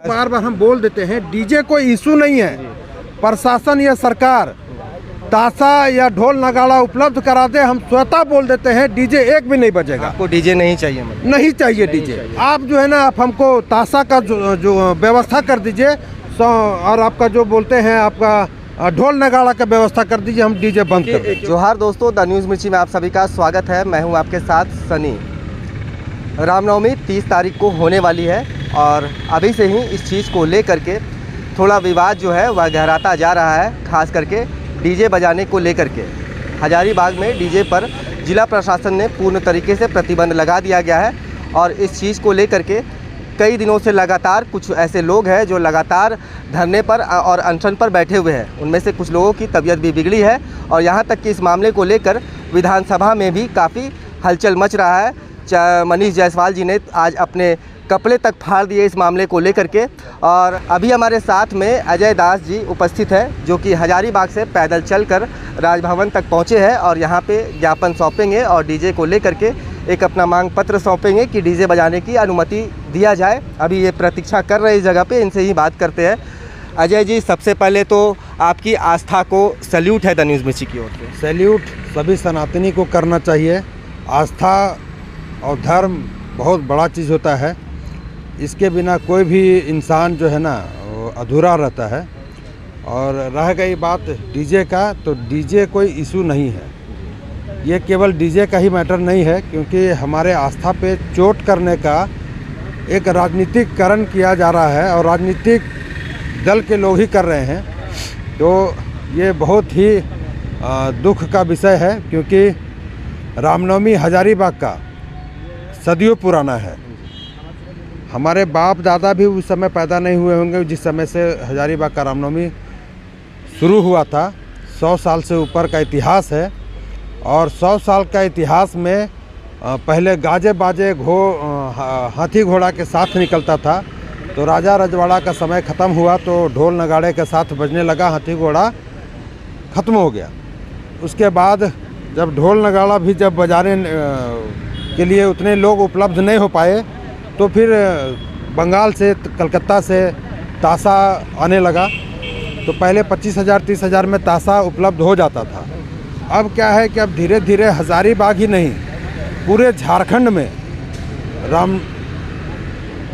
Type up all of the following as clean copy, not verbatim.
बार बार हम बोल देते हैं डीजे कोई इशू नहीं है। प्रशासन या सरकार ताशा या ढोल नगाड़ा उपलब्ध करा दे, हम स्वतः बोल देते हैं डीजे एक भी नहीं बजेगा। आपको डीजे नहीं चाहिए मतलब? नहीं चाहिए डीजे। आप जो है ना, आप हमको ताशा का जो व्यवस्था कर दीजिए, और आपका जो बोलते हैं आपका ढोल नगाड़ा का व्यवस्था कर दीजिए, हम डीजे बंद कर देंगे। जोहार दोस्तों, द न्यूज़ मिर्ची में आप सभी का स्वागत है। मैं हूं आपके साथ सनी। रामनवमी 30 तारीख को होने वाली है और अभी से ही इस चीज़ को लेकर के थोड़ा विवाद जो है वह गहराता जा रहा है, खास करके डीजे बजाने को लेकर के। हजारीबाग में डीजे पर जिला प्रशासन ने पूर्ण तरीके से प्रतिबंध लगा दिया गया है और इस चीज़ को लेकर के कई दिनों से लगातार कुछ ऐसे लोग हैं जो लगातार धरने पर और अनशन पर बैठे हुए हैं। उनमें से कुछ लोगों की तबीयत भी बिगड़ी है और यहाँ तक कि इस मामले को लेकर विधानसभा में भी काफ़ी हलचल मच रहा है। मनीष जायसवाल जी ने आज अपने कपड़े तक फाड़ दिए इस मामले को लेकर के। और अभी हमारे साथ में अजय दास जी उपस्थित है, जो कि हजारीबाग से पैदल चलकर राजभवन तक पहुंचे हैं और यहां पे ज्ञापन सौंपेंगे और डीजे को लेकर के एक अपना मांग पत्र सौंपेंगे कि डीजे बजाने की अनुमति दिया जाए। अभी ये प्रतीक्षा कर रहे इस जगह पे, इनसे ही बात करते हैं। अजय जी, सबसे पहले तो आपकी आस्था को सैल्यूट है द न्यूज़ मिर्ची की ओर से। सैल्यूट सभी सनातनी को करना चाहिए। आस्था और धर्म बहुत बड़ा चीज़ होता है, इसके बिना कोई भी इंसान जो है ना वो अधूरा रहता है। और रह गई बात डीजे का, तो डीजे कोई इशू नहीं है। ये केवल डीजे का ही मैटर नहीं है, क्योंकि हमारे आस्था पे चोट करने का एक राजनीतिकरण किया जा रहा है और राजनीतिक दल के लोग ही कर रहे हैं। तो ये बहुत ही दुख का विषय है, क्योंकि रामनवमी हजारीबाग का सदियों पुराना है। हमारे बाप दादा भी उस समय पैदा नहीं हुए होंगे जिस समय से हजारीबाग का रामनवमी शुरू हुआ था। 100 साल से ऊपर का इतिहास है और 100 साल का इतिहास में पहले गाजे बाजे हाथी घोड़ा के साथ निकलता था। तो राजा रजवाड़ा का समय ख़त्म हुआ तो ढोल नगाड़े के साथ बजने लगा, हाथी घोड़ा ख़त्म हो गया। उसके बाद जब ढोल नगाड़ा भी जब बजाने के लिए उतने लोग उपलब्ध नहीं हो पाए, तो फिर बंगाल से कलकत्ता से ताशा आने लगा। तो पहले 25,000 30,000 में ताशा उपलब्ध हो जाता था। अब क्या है कि अब धीरे धीरे हजारीबाग ही नहीं, पूरे झारखंड में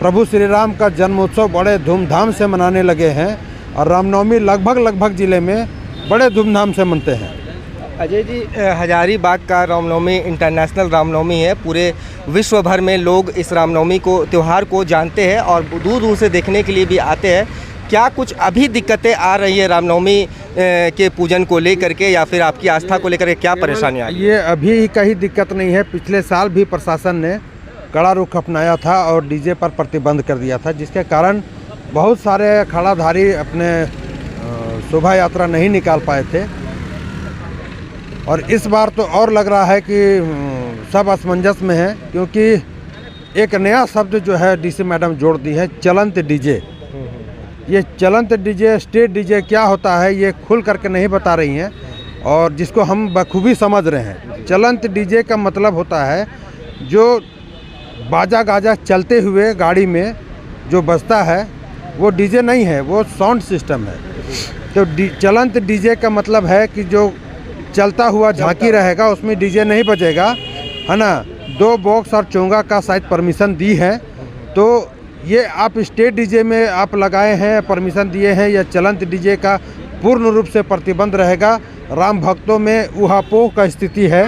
प्रभु श्री राम का जन्मोत्सव बड़े धूमधाम से मनाने लगे हैं और रामनवमी लगभग ज़िले में बड़े धूमधाम से मनते हैं। अजय जी, हजारीबाग का रामनवमी इंटरनेशनल रामनवमी है। पूरे विश्व भर में लोग इस रामनवमी को त्यौहार को जानते हैं और दूर दूर से देखने के लिए भी आते हैं। क्या कुछ अभी दिक्कतें आ रही है रामनवमी के पूजन को लेकर के, या फिर आपकी आस्था को लेकर के क्या परेशानी आई? ये अभी का ही दिक्कत नहीं है। पिछले साल भी प्रशासन ने कड़ा रुख अपनाया था और डीजे पर प्रतिबंध कर दिया था, जिसके कारण बहुत सारे अखाड़ाधारी अपने शोभा यात्रा नहीं निकाल पाए थे। और इस बार तो और लग रहा है कि सब असमंजस में है, क्योंकि एक नया शब्द जो है डीसी मैडम जोड़ दी है, चलंत डीजे। ये चलंत डीजे, स्टेट डीजे क्या होता है ये खुल करके नहीं बता रही हैं, और जिसको हम बखूबी समझ रहे हैं। चलंत डीजे का मतलब होता है जो बाजा गाजा चलते हुए गाड़ी में जो बजता है वो डीजे नहीं है, वो साउंड सिस्टम है। तो चलंत डीजे का मतलब है कि जो चलता हुआ झांकी रहेगा, उसमें डीजे नहीं बजेगा, है ना। 2 बॉक्स और चोंगा का शायद परमिशन दी है। तो ये आप स्टेट डीजे में आप लगाए हैं, परमिशन दिए हैं, या चलंत डीजे का पूर्ण रूप से प्रतिबंध रहेगा। राम भक्तों में ऊहापोह का स्थिति है,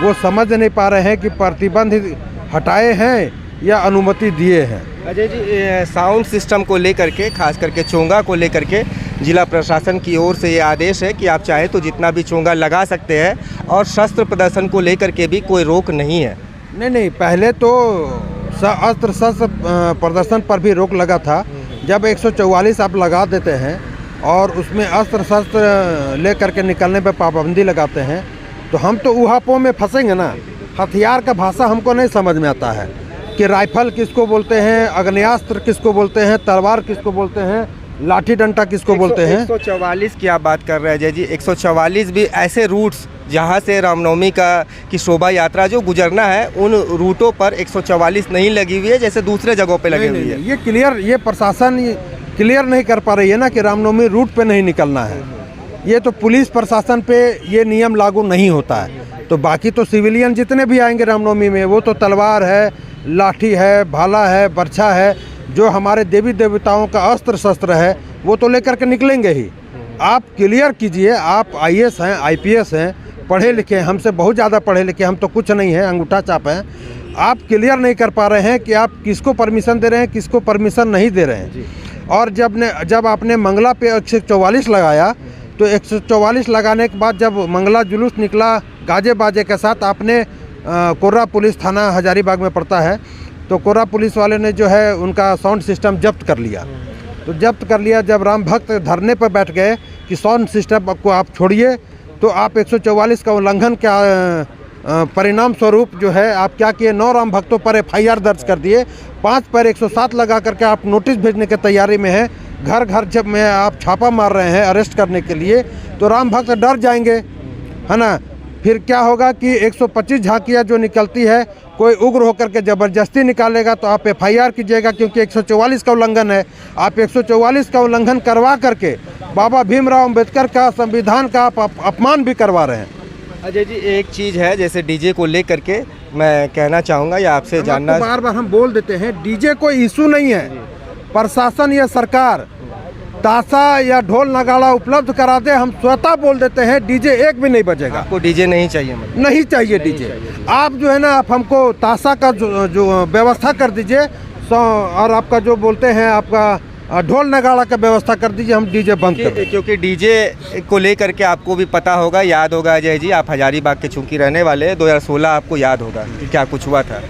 वो समझ नहीं पा रहे हैं कि प्रतिबंध हटाए हैं या अनुमति दिए हैं। अजय जी, साउंड सिस्टम को लेकर के, खास करके चोंगा को लेकर के जिला प्रशासन की ओर से ये आदेश है कि आप चाहे तो जितना भी चोंगा लगा सकते हैं और शस्त्र प्रदर्शन को लेकर के भी कोई रोक नहीं है। नहीं, पहले तो अस्त्र शस्त्र प्रदर्शन पर भी रोक लगा था। जब 144 आप लगा देते हैं और उसमें अस्त्र शस्त्र ले करके निकलने पर पाबंदी लगाते हैं, तो हम तो ऊहापोह में फंसेंगे ना। हथियार का भाषा हमको नहीं समझ में आता है कि राइफल किसको बोलते हैं, अग्नेयास्त्र किसको बोलते हैं, तलवार किसको बोलते हैं, लाठी डंडा किसको बोलते हैं। 144 की आप बात कर रहे हैं अजय जी। 144 भी ऐसे रूट्स जहाँ से रामनवमी की शोभा यात्रा जो गुजरना है उन रूटों पर 144 नहीं लगी हुई है जैसे दूसरे जगहों पे लगी हुई है। ये क्लियर, ये प्रशासन क्लियर नहीं कर पा रही है ना कि रामनवमी रूट पे नहीं निकलना है। ये तो पुलिस प्रशासन पे ये नियम लागू नहीं होता है। तो बाकी तो सिविलियन जितने भी आएंगे रामनवमी में, वो तो तलवार है, लाठी है, भाला है, बर्छा है, जो हमारे देवी देवताओं का अस्त्र शस्त्र है वो तो लेकर के निकलेंगे ही। आप क्लियर कीजिए, आप IAS हैं, IPS हैं, पढ़े लिखे हैं, हमसे बहुत ज़्यादा पढ़े लिखे, हम तो कुछ नहीं है, अंगूठा चाप हैं। आप क्लियर नहीं कर पा रहे हैं कि आप किसको परमिशन दे रहे हैं, किसको परमिशन नहीं दे रहे हैं। और जब आपने मंगला पे 144 लगाया, तो 144 लगाने के बाद जब मंगला जुलूस निकला गाजे बाजे के साथ, आपने कोर्रा पुलिस थाना हजारीबाग में पड़ता है, तो कोर्रा पुलिस वाले ने जो है उनका साउंड सिस्टम जब्त कर लिया। तो जब्त कर लिया, जब राम भक्त धरने पर बैठ गए कि साउंड सिस्टम को आप छोड़िए, तो आप 144 का उल्लंघन का परिणाम स्वरूप जो है आप क्या किए, 9 राम भक्तों पर FIR दर्ज कर दिए, 5 पर 107 लगा करके आप नोटिस भेजने की तैयारी में हैं। घर घर जब में आप छापा मार रहे हैं अरेस्ट करने के लिए, तो राम भक्त डर जाएंगे, है ना। फिर क्या होगा कि 125 झांकियाँ जो निकलती है, कोई उग्र होकर के ज़बरदस्ती निकालेगा तो आप FIR कीजिएगा, क्योंकि 144 का उल्लंघन है। आप 144 का उल्लंघन करवा करके बाबा भीमराव अंबेडकर का संविधान का आप अपमान भी करवा रहे हैं। अजय जी, एक चीज़ है जैसे डीजे को लेकर के मैं कहना चाहूँगा या आपसे जानना, बार बार हम बोल देते हैं, डीजे कोई इशू नहीं है। प्रशासन या सरकार ताशा या ढोल नगाड़ा उपलब्ध करा दे, हम स्वतः बोल देते हैं डीजे एक भी नहीं बजेगा। आपको डीजे नहीं चाहिए? मतलब नहीं चाहिए डीजे। आप जो है ना, आप हमको ताशा का जो व्यवस्था कर दीजिए, और आपका जो बोलते हैं आपका ढोल नगाड़ा का व्यवस्था कर दीजिए, हम डीजे बंद कर दें। क्योंकि डीजे को लेकर के आपको भी पता होगा, याद होगा अजय जी, आप हजारीबाग के चूंकि रहने वाले, 2016 आपको याद होगा कि क्या कुछ हुआ था।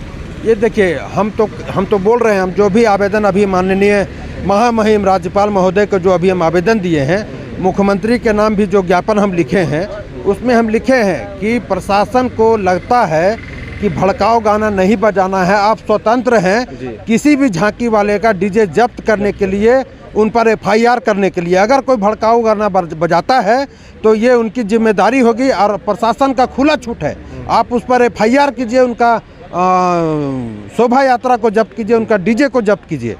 ये देखिए, हम तो बोल रहे हैं, हम जो भी आवेदन अभी माननीय महामहिम राज्यपाल महोदय को जो अभी हम आवेदन दिए हैं, मुख्यमंत्री के नाम भी जो ज्ञापन हम लिखे हैं, उसमें हम लिखे हैं कि प्रशासन को लगता है कि भड़काऊ गाना नहीं बजाना है, आप स्वतंत्र हैं किसी भी झांकी वाले का डीजे जब्त करने के लिए, उन पर FIR करने के लिए। अगर कोई भड़काऊ गाना बजाता है तो ये उनकी जिम्मेदारी होगी, और प्रशासन का खुला छूट है, आप उस पर FIR कीजिए, उनका शोभा यात्रा को जब्त कीजिए, उनका डीजे को जब्त कीजिए।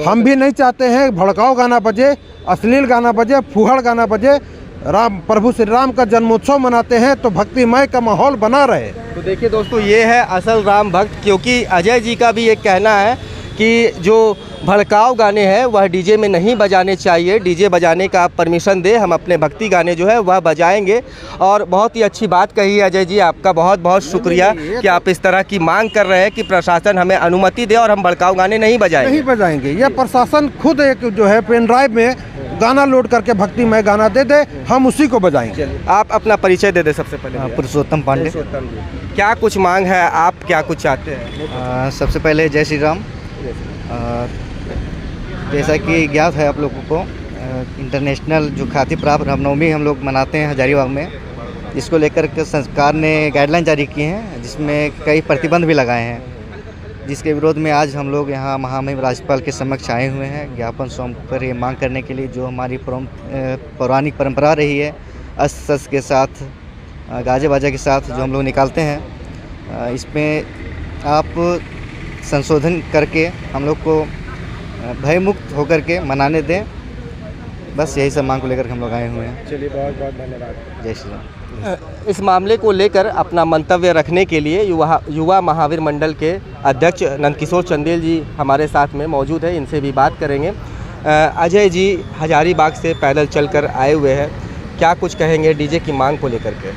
हम भी नहीं चाहते हैं भड़काऊ गाना बजे, अश्लील गाना बजे, फूहड़ गाना बजे। प्रभु श्री राम का जन्मोत्सव मनाते हैं तो भक्तिमय का माहौल बना रहे। तो देखिए दोस्तों, ये है असल राम भक्त, क्योंकि अजय जी का भी एक कहना है कि जो भड़काऊ गाने हैं वह डीजे में नहीं बजाने चाहिए, डीजे बजाने का आप परमिशन दे, हम अपने भक्ति गाने जो है वह बजाएंगे। और बहुत ही अच्छी बात कही है अजय जी, आपका बहुत बहुत शुक्रिया कि आप इस तरह की मांग कर रहे हैं कि प्रशासन हमें अनुमति दे और हम भड़काऊ गाने नहीं बजाएंगे। यह प्रशासन खुद एक जो है पेन ड्राइव में गाना लोड करके भक्तिमय गाना दे दे, हम उसी को बजाएंगे। आप अपना परिचय दे दे सबसे पहले। पुरुषोत्तम पांडे। क्या कुछ मांग है, आप क्या कुछ चाहते हैं? सबसे पहले जय श्री राम। जैसा कि ज्ञात है आप लोगों को, इंटरनेशनल जो ख्याति प्राप्त रामनवमी हम लोग मनाते हैं हजारीबाग में, जिसको लेकर के सरकार ने गाइडलाइन जारी की हैं, जिसमें कई प्रतिबंध भी लगाए हैं, जिसके विरोध में आज हम लोग यहाँ महामहिम राज्यपाल के समक्ष आए हुए हैं ज्ञापन सौंप कर ये मांग करने के लिए। जो हमारी पौराणिक परंपरा रही है, अस्त्र शस्त्र के साथ, गाजे बाजा के साथ जो हम लोग निकालते हैं, इसमें आप संशोधन करके हम लोग को भयमुक्त होकर के मनाने दें। बस यही सब मांग को लेकर हम लोग आए हुए हैं। चलिए, बहुत बहुत धन्यवाद। जय श्री राम। इस मामले को लेकर अपना मंतव्य रखने के लिए युवा महावीर मंडल के अध्यक्ष नंदकिशोर चंदेल जी हमारे साथ में मौजूद है, इनसे भी बात करेंगे। अजय जी हजारीबाग से पैदल चलकर आए हुए हैं, क्या कुछ कहेंगे डीजे की मांग को लेकर के?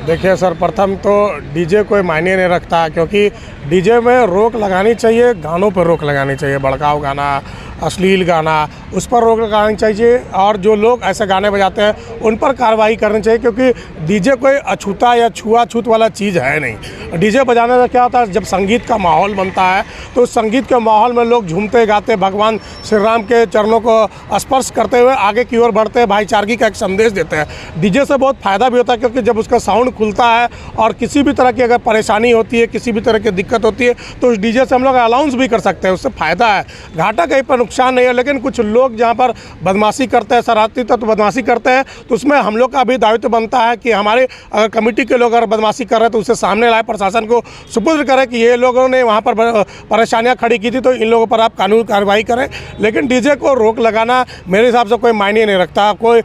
देखिए सर, प्रथम तो डीजे कोई मायने नहीं रखता, क्योंकि डीजे में रोक लगानी चाहिए, गानों पर रोक लगानी चाहिए। भड़काऊ गाना, अश्लील गाना, उस पर रोक लगानी चाहिए, और जो लोग ऐसे गाने बजाते हैं उन पर कार्रवाई करनी चाहिए, क्योंकि डीजे कोई अछूता या छुआछूत वाला चीज़ है नहीं। डीजे बजाने से क्या होता है, जब संगीत का माहौल बनता है तो उस संगीत के माहौल में लोग झूमते गाते, भगवान श्री राम के चरणों को स्पर्श करते हुए आगे की ओर बढ़ते, भाईचारगी का एक संदेश देते हैं। डीजे से बहुत फ़ायदा भी होता है, क्योंकि जब उसका साउंड खुलता है और किसी भी तरह की अगर परेशानी होती है, किसी भी तरह की दिक्कत होती है, तो उस डीजे से हम लोग अलाउंस भी कर सकते हैं, उससे फ़ायदा है। घाटा कहीं पर नुकसान नहीं है, लेकिन कुछ लोग जहाँ पर बदमाशी करते हैं, शरारती तत्व बदमाशी करते हैं, तो उसमें हम लोग का भी दायित्व बनता है कि हमारे अगर कमेटी के लोग अगर बदमाशी कर रहे हैं तो उसे सामने लाए, प्रशासन को सुपुर्द करें कि ये लोगों ने वहाँ पर परेशानियाँ खड़ी की थी, तो इन लोगों पर आप कानूनी कार्रवाई करें। लेकिन डीजे को रोक लगाना मेरे हिसाब से कोई मायने नहीं रखता। कोई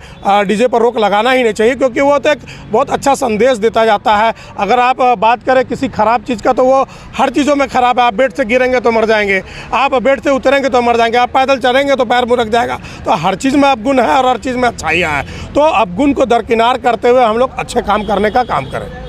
डीजे पर रोक लगाना ही नहीं चाहिए, क्योंकि वो तो एक बहुत अच्छा संदेश देता जाता है। अगर आप बात करें किसी ख़राब चीज़ का, तो वो हर चीज़ों में ख़राब है। आप बेड से गिरेंगे तो मर जाएंगे, आप बेड से उतरेंगे तो मर जाएंगे, आप पैदल चलेंगे तो पैर मुरक जाएगा। तो हर चीज़ में अवगुण है और हर चीज़ में अच्छाइयाँ हैं। तो अवगुण को दरकिनार करते हुए हम लोग अच्छे काम करने का काम करें।